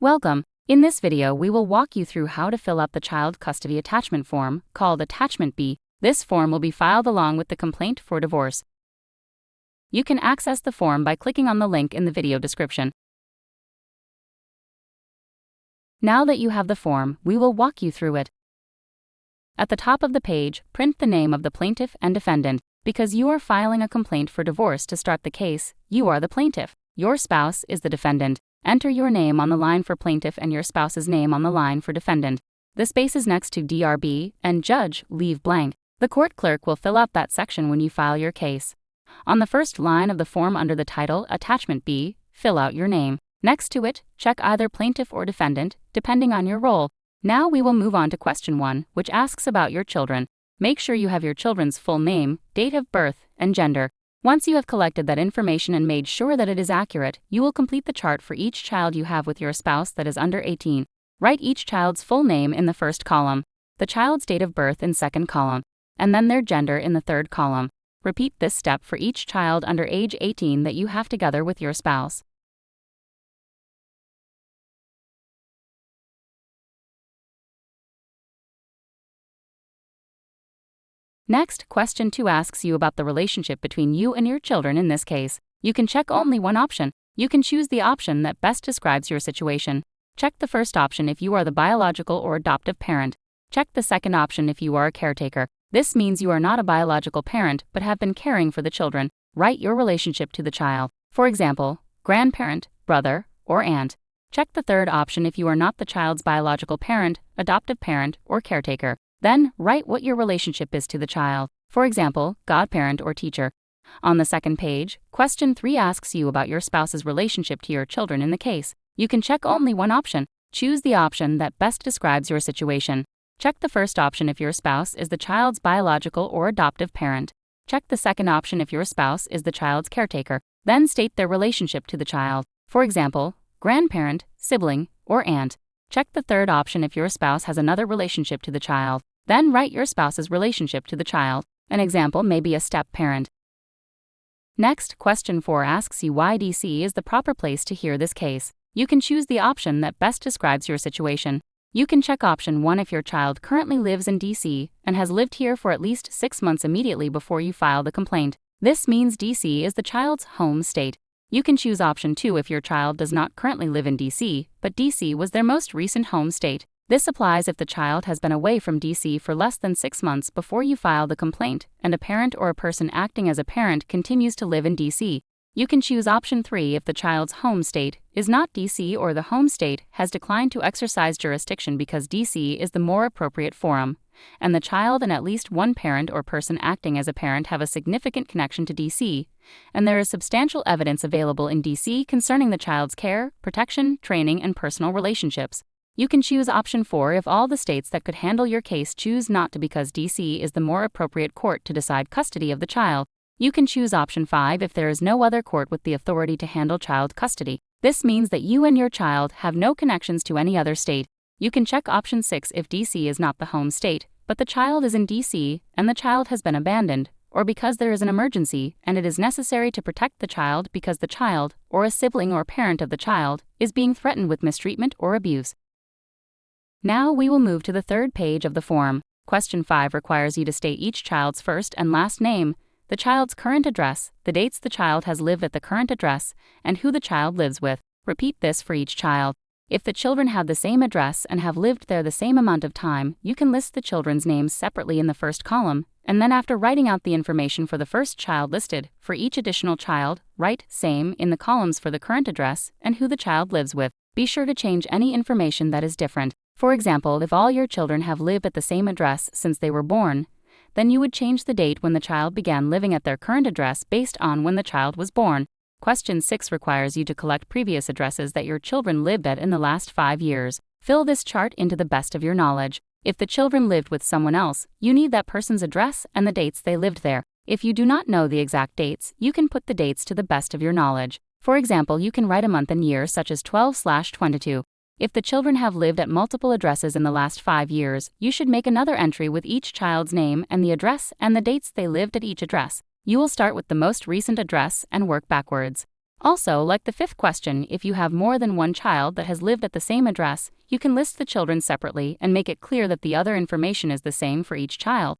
Welcome. In this video, we will walk you through how to fill out the Child Custody Attachment Form, called Attachment B. This form will be filed along with the complaint for divorce. You can access the form by clicking on the link in the video description. Now that you have the form, we will walk you through it. At the top of the page, print the name of the plaintiff and defendant. Because you are filing a complaint for divorce to start the case, you are the plaintiff. Your spouse is the defendant. Enter your name on the line for plaintiff and your spouse's name on the line for defendant. The spaces next to DRB and judge leave blank. The court clerk will fill out that section when you file your case. On the first line of the form under the title Attachment B, fill out your name. Next to it, check either plaintiff or defendant, depending on your role. Now we will move on to question 1, which asks about your children. Make sure you have your children's full name, date of birth, and gender. Once you have collected that information and made sure that it is accurate, you will complete the chart for each child you have with your spouse that is under 18. Write each child's full name in the first column, the child's date of birth in second column, and then their gender in the third column. Repeat this step for each child under age 18 that you have together with your spouse. Next, question 2 asks you about the relationship between you and your children in this case. You can check only one option. You can choose the option that best describes your situation. Check the first option if you are the biological or adoptive parent. Check the second option if you are a caretaker. This means you are not a biological parent but have been caring for the children. Write your relationship to the child. For example, grandparent, brother, or aunt. Check the third option if you are not the child's biological parent, adoptive parent, or caretaker. Then, write what your relationship is to the child, for example, godparent or teacher. On the second page, question 3 asks you about your spouse's relationship to your children in the case. You can check only one option. Choose the option that best describes your situation. Check the first option if your spouse is the child's biological or adoptive parent. Check the second option if your spouse is the child's caretaker. Then state their relationship to the child, for example, grandparent, sibling, or aunt. Check the third option if your spouse has another relationship to the child. Then write your spouse's relationship to the child. An example may be a step-parent. Next, question 4 asks you why DC is the proper place to hear this case. You can choose the option that best describes your situation. You can check option 1 if your child currently lives in DC and has lived here for at least 6 months immediately before you file the complaint. This means DC is the child's home state. You can choose option 2 if your child does not currently live in DC, but DC was their most recent home state. This applies if the child has been away from DC for less than 6 months before you file the complaint, and a parent or a person acting as a parent continues to live in DC. You can choose option 3 if the child's home state is not DC or the home state has declined to exercise jurisdiction because DC is the more appropriate forum, and the child and at least one parent or person acting as a parent have a significant connection to DC, and there is substantial evidence available in DC concerning the child's care, protection, training, and personal relationships. You can choose option 4 if all the states that could handle your case choose not to because DC is the more appropriate court to decide custody of the child. You can choose option 5 if there is no other court with the authority to handle child custody. This means that you and your child have no connections to any other state. You can check option 6 if DC is not the home state, but the child is in DC and the child has been abandoned, or because there is an emergency and it is necessary to protect the child because the child, or a sibling or parent of the child, is being threatened with mistreatment or abuse. Now we will move to the third page of the form. Question 5 requires you to state each child's first and last name, the child's current address, the dates the child has lived at the current address, and who the child lives with. Repeat this for each child. If the children have the same address and have lived there the same amount of time, you can list the children's names separately in the first column, and then after writing out the information for the first child listed, for each additional child, write same in the columns for the current address and who the child lives with. Be sure to change any information that is different. For example, if all your children have lived at the same address since they were born, then you would change the date when the child began living at their current address based on when the child was born. Question 6 requires you to collect previous addresses that your children lived at in the last 5 years. Fill this chart into the best of your knowledge. If the children lived with someone else, you need that person's address and the dates they lived there. If you do not know the exact dates, you can put the dates to the best of your knowledge. For example, you can write a month and year such as 12/22. If the children have lived at multiple addresses in the last 5 years, you should make another entry with each child's name and the address and the dates they lived at each address. You will start with the most recent address and work backwards. Also, like the fifth question, if you have more than one child that has lived at the same address, you can list the children separately and make it clear that the other information is the same for each child.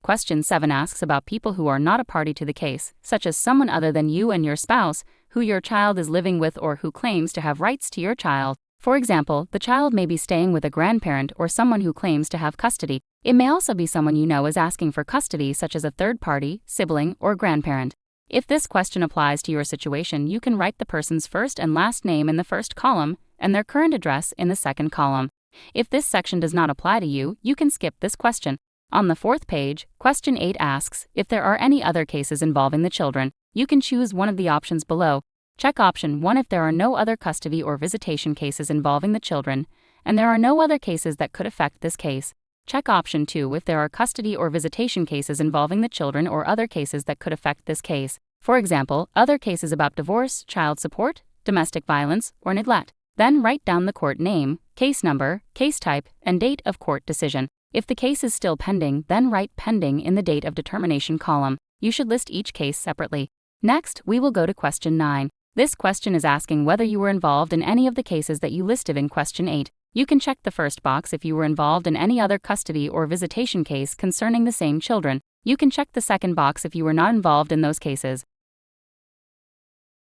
Question 7 asks about people who are not a party to the case, such as someone other than you and your spouse, who your child is living with or who claims to have rights to your child. For example, the child may be staying with a grandparent or someone who claims to have custody. It may also be someone you know is asking for custody, such as a third party, sibling, or grandparent. If this question applies to your situation, you can write the person's first and last name in the first column and their current address in the second column. If this section does not apply to you, you can skip this question. On the fourth page, question 8 asks if there are any other cases involving the children. You can choose one of the options below. Check option 1 if there are no other custody or visitation cases involving the children, and there are no other cases that could affect this case. Check option 2 if there are custody or visitation cases involving the children or other cases that could affect this case. For example, other cases about divorce, child support, domestic violence, or neglect. Then write down the court name, case number, case type, and date of court decision. If the case is still pending, then write pending in the date of determination column. You should list each case separately. Next, we will go to question 9. This question is asking whether you were involved in any of the cases that you listed in question 8. You can check the first box if you were involved in any other custody or visitation case concerning the same children. You can check the second box if you were not involved in those cases.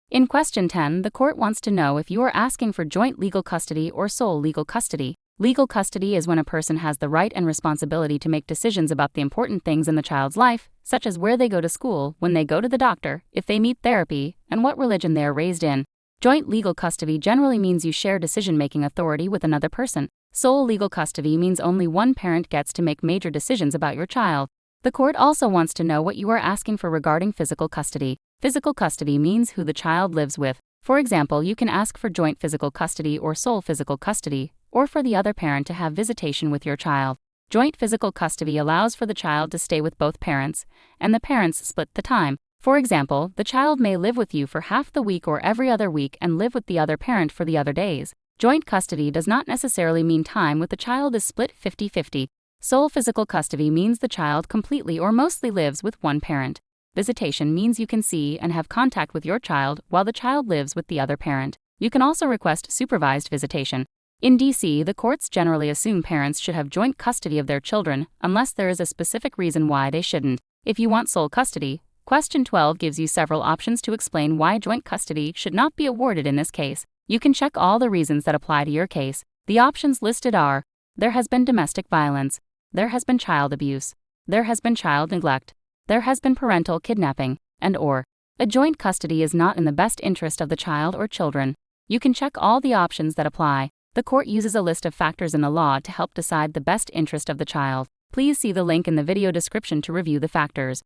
In question 10, the court wants to know if you are asking for joint legal custody or sole legal custody. Legal custody is when a person has the right and responsibility to make decisions about the important things in the child's life, such as where they go to school, when they go to the doctor, if they meet therapy, and what religion they are raised in. Joint legal custody generally means you share decision-making authority with another person. Sole legal custody means only one parent gets to make major decisions about your child. The court also wants to know what you are asking for regarding physical custody. Physical custody means who the child lives with. For example, you can ask for joint physical custody or sole physical custody, or for the other parent to have visitation with your child. Joint physical custody allows for the child to stay with both parents, and the parents split the time. For example, the child may live with you for half the week or every other week and live with the other parent for the other days. Joint custody does not necessarily mean time with the child is split 50-50. Sole physical custody means the child completely or mostly lives with one parent. Visitation means you can see and have contact with your child while the child lives with the other parent. You can also request supervised visitation. In D.C., the courts generally assume parents should have joint custody of their children unless there is a specific reason why they shouldn't. If you want sole custody, question 12 gives you several options to explain why joint custody should not be awarded in this case. You can check all the reasons that apply to your case. The options listed are: there has been domestic violence, there has been child abuse, there has been child neglect, there has been parental kidnapping, and/or a joint custody is not in the best interest of the child or children. You can check all the options that apply. The court uses a list of factors in the law to help decide the best interest of the child. Please see the link in the video description to review the factors.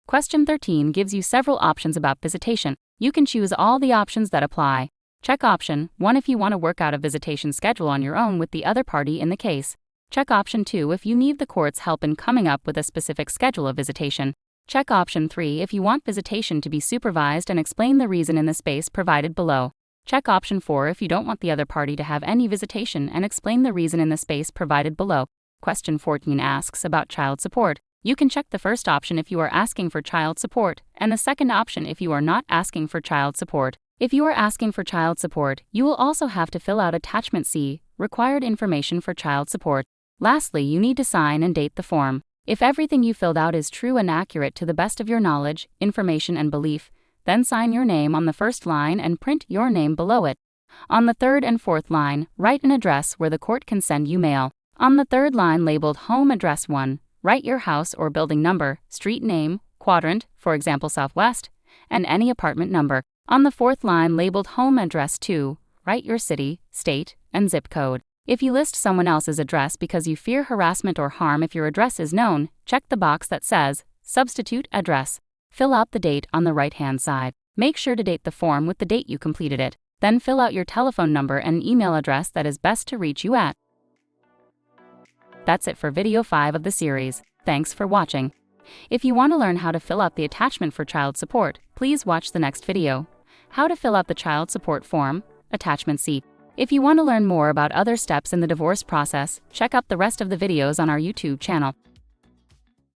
Question 13 gives you several options about visitation. You can choose all the options that apply. Check option 1 if you want to work out a visitation schedule on your own with the other party in the case. Check option 2 if you need the court's help in coming up with a specific schedule of visitation. Check option 3 if you want visitation to be supervised and explain the reason in the space provided below. Check option 4 if you don't want the other party to have any visitation and explain the reason in the space provided below. Question 14 asks about child support. You can check the first option if you are asking for child support, and the second option if you are not asking for child support. If you are asking for child support, you will also have to fill out Attachment C, required information for child support. Lastly, you need to sign and date the form. If everything you filled out is true and accurate to the best of your knowledge, information, and belief, then sign your name on the first line and print your name below it. On the third and fourth line, write an address where the court can send you mail. On the third line labeled Home Address 1, write your house or building number, street name, quadrant, for example Southwest, and any apartment number. On the fourth line labeled Home Address 2, write your city, state, and zip code. If you list someone else's address because you fear harassment or harm if your address is known, check the box that says Substitute Address. Fill out the date on the right-hand side. Make sure to date the form with the date you completed it. Then fill out your telephone number and email address that is best to reach you at. That's it for video 5 of the series. Thanks for watching. If you want to learn how to fill out the attachment for child support, please watch the next video. How to fill out the child support form, attachment C. If you want to learn more about other steps in the divorce process, check out the rest of the videos on our YouTube channel.